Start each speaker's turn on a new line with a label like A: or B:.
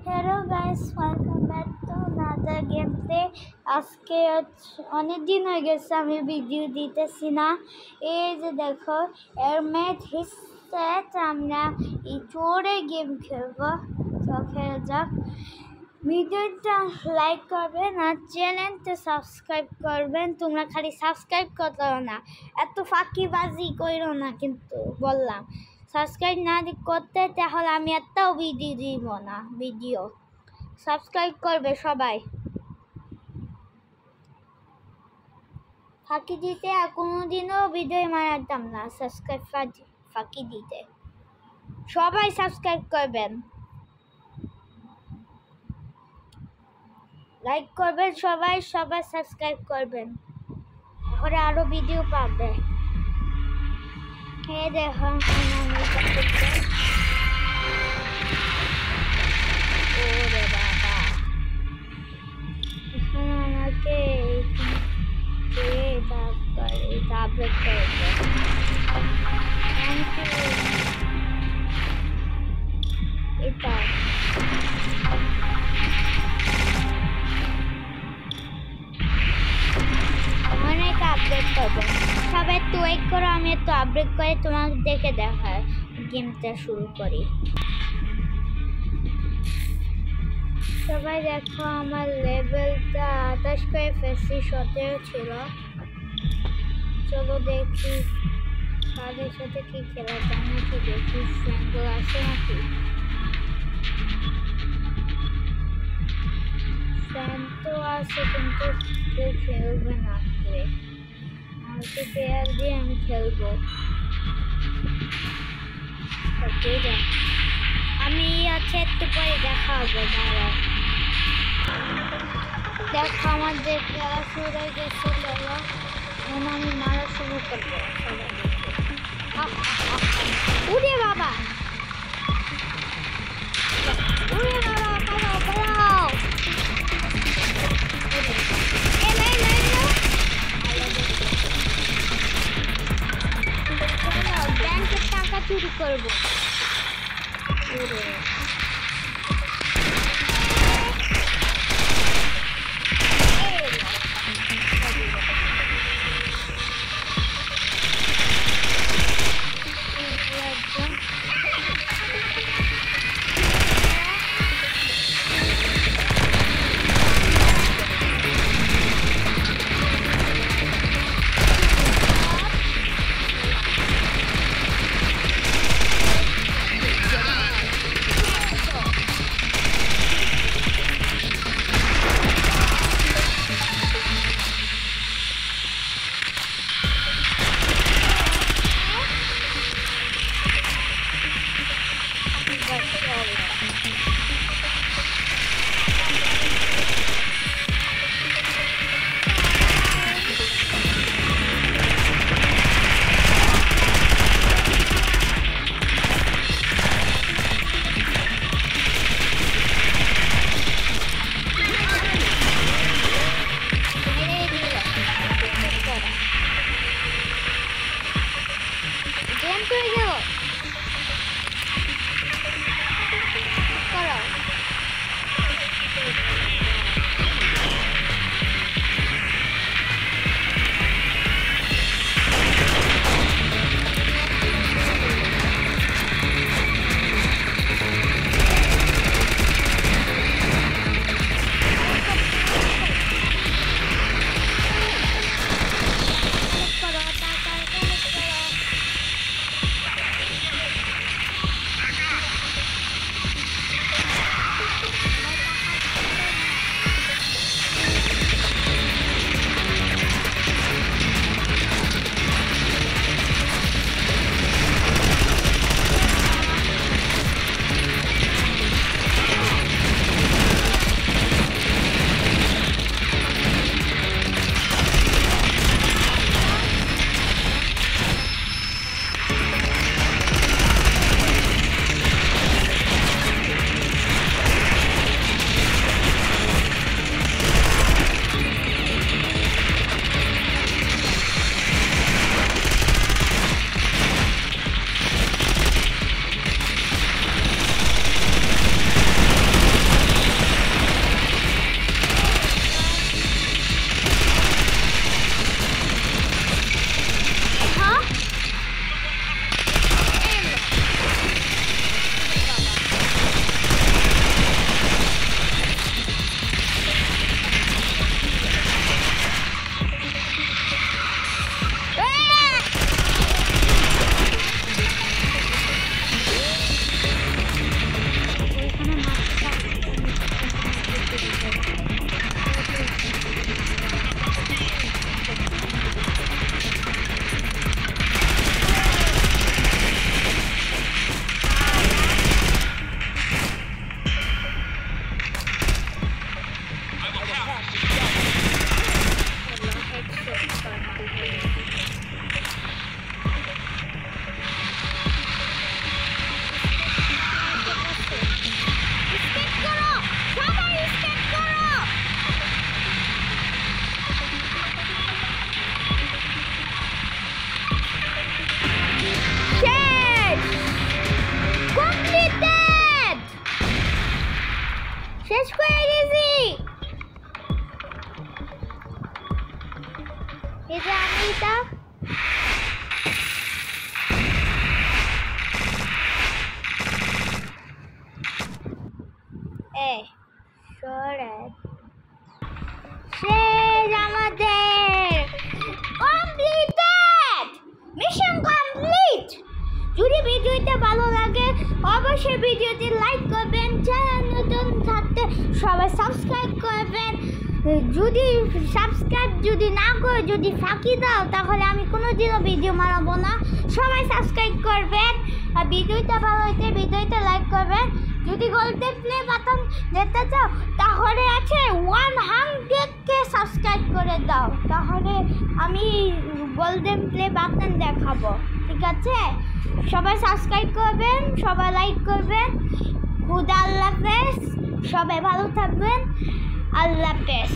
A: Hello guys, welcome back to another game play. আজকে অনেক দিন হয়ে গেছে আমি ভিডিও দিতেছি না। এই যে দেখো, এর ম্যাচ হিসেবে আমরা এই চোরে গেম খেলবো। তো খেলা যাক। ভিডিওটা লাইক করবেন আর চ্যানেলটা সাবস্ক্রাইব করবেন। তোমরা খালি সাবস্ক্রাইব করো না, এত ফাঁকিবাজি করো না, কিন্তু বললাম সাবস্ক্রাইব না করতে তাহলে আমি একটাও ভিডিও দিব না। ভিডিও সাবস্ক্রাইব করবে সবাই। ফাঁকি দিতে আর কোনোদিনও ভিডিও মারাতাম না। সাবস্ক্রাইব ফাঁকি দিতে সবাই সাবস্ক্রাইব করবেন, লাইক করবেন, সবাই সাবস্ক্রাইব করবেন, তাহলে আরো ভিডিও পাবে। এই দেখো ওরে বাবা, এখন আমাকে আপডেট করবে। এটা অনেক আপডেট করবো। সবাই একটু ওয়েট করো, আমি একটু আপডেট করে তোমাদেরকে দেখায় গেমটা শুরু করি। সবাই দেখো, আমার লেভেলটা 28 করে ফেসি, 17 ছিল। চলো দেখি তাদের সাথে কি খেলা যায় নাকি, দেখি ফ্রেন্ডগুলো আছে নাকি। ফ্রেন্ড তো আছে কিন্তু কেউ খেলবে না। আমাকে প্লেয়ার দিয়ে আমি খেলবো। আমি আছে একটু পরে দেখা হবে। দাঁড়াও, দেখো আমাদের খেলা শুরু হয়ে গেছে। চলো এখন আমি মারা শুরু করবো। উড়ে বাবা, উড়ে বাবা, পালাও পালাও। ব্যাংকের টাকা চুরি করবো। শেষ করে দিয়েছি। এই যে আমি এটা শেষ আমাদের কমপ্লিটেড, মিশন কমপ্লিট। যদি ভিডিওটা ভালো লাগে অবশ্যই ভিডিওটি লাইক করবেন, চ্যানেল নতুন থাকতে সবাই সাবস্ক্রাইব করবেন। যদি সাবস্ক্রাইব না করে যদি ফাঁকি দাও তাহলে আমি কোনোদিনও ভিডিও বানাবো না। সবাই সাবস্ক্রাইব করবেন আর ভিডিওটা ভালো হইতে ভিডিওটা লাইক করবেন। যদি গোল্ডেন প্লে বাটন দিতে চাও তাহলে আছে 100কে সাবস্ক্রাইব করে দাও, তাহলে আমি গোল্ডেন প্লে বাটন দেখাবো। ঠিক আছে, সবাই সাবস্ক্রাইব করবেন, সবাই লাইক করবেন। খুদা আল্লাহ হাফেজ, সবাই ভালো থাকবেন। আল্লাহ হাফেজ।